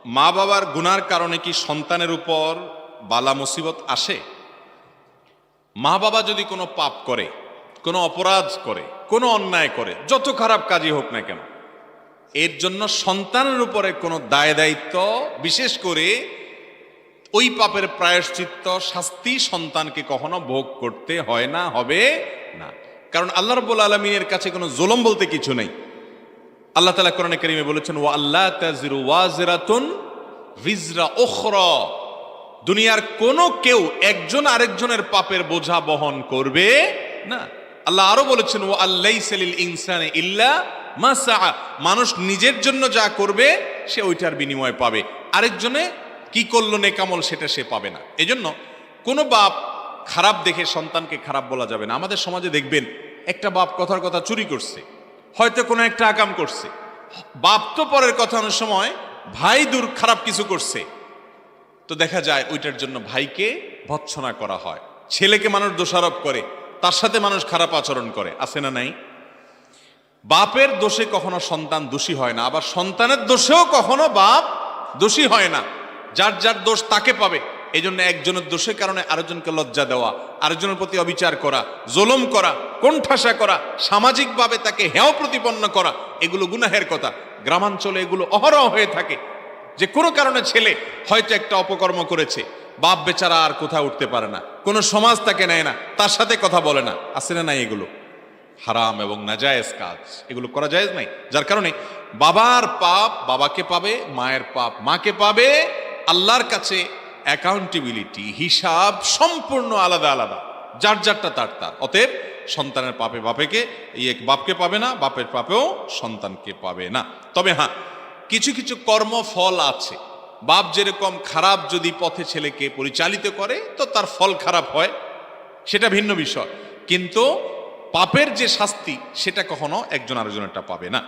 মা বাবার গুনার কারণে কি সন্তানের উপর বালা মুসিবত আসে? মা বাবা যদি কোনো পাপ করে, কোনো অপরাধ করে, কোনো অন্যায় করে, যত খারাপ কাজই হোক না কেন, এর জন্য সন্তানের উপরে কোনো দায় দায়িত্ব, বিশেষ করে ওই পাপের প্রায়শ্চিত্ত শাস্তি সন্তানকে কখনো ভোগ করতে হয় না, হবে না। কারণ আল্লাহ রাব্বুল আলামিনের কাছে কোনো জুলুম বলতে কিছু নেই। আল্লাহ তাআলা কোরআনে কারীমে বলেছেন, ওয়া আল্লা তাজিরু ওয়াজিরাতুন ভিজরা উখরা, দুনিয়ার কোনো কেউ একজন আরেকজনের পাপের বোঝা বহন করবে না। আল্লাহ আরো বলেছেন, ওয়া আল্লাইসা লিল ইনসানি ইল্লা মা সাআ, মানুষ নিজের জন্য যা করবে সে ওইটার বিনিময় পাবে, আরেকজনে কি করলো নেকামল সেটা সে পাবে না। এজন্য কোনো বাপ খারাপ দেখে সন্তানকে খারাপ বলা যাবে না। আমাদের সমাজে দেখবেন একটা বাপ কথার কথা চুরি করছে, হয়তো কোনো একটা আকাম করছে, বাপ তো পরের কথা, অনেক সময় ভাই দূর খারাপ কিছু করছে, তো দেখা যায় ওইটার জন্য ভাইকে ভৎসনা করা হয়, ছেলেকে মানুষ দোষারোপ করে, তার সাথে মানুষ খারাপ আচরণ করে, আছে না নাই? বাপের দোষে কখনো সন্তান দোষী হয় না, আবার সন্তানের দোষেও কখনো বাপ দোষী হয় না। যার যার দোষ তাকে পাবে। এই জন্য একজনের দোষের কারণে আরেকজনকে লজ্জা দেওয়া, আরেকজনের প্রতি অবিচার করা, জুলুম করা, কোণঠাসা করা, সামাজিকভাবে তাকে হেয় প্রতিপন্ন করা, এগুলো গুনাহের কথা। গ্রামাঞ্চলে এগুলো অহরহ হয়ে থাকে, যে কোনো কারণে ছেলে হয়তো একটা অপকর্ম করেছে, বাপ বেচারা আর কোথাও উঠতে পারে না, কোনো সমাজ তাকে নেয় না, তার সাথে কথা বলে না, আছে না নাই? এগুলো হারাম এবং নাজায়েজ কাজ, এগুলো করা জায়েজ নাই। যার কারণে বাবার পাপ বাবাকে পাবে, মায়ের পাপ মাকে পাবে। আল্লাহর কাছে অ্যাকাউন্টেবিলিটি, হিসাব সম্পূর্ণ আলাদা আলাদা, যার যারটা তার তার। অতএব সন্তানের পাপে বাপকে পাবে না, বাপের পাপেও সন্তানকে পাবে না। তবে হ্যাঁ, কিছু কিছু কর্মফল আছে। বাপ যেরকম খারাপ যদি পথে ছেলেকে পরিচালিত করে তো তার ফল খারাপ হয়, সেটা ভিন্ন বিষয়। কিন্তু পাপের যে শাস্তি সেটা কখনো একজন আরেকজনেরটা পাবে না।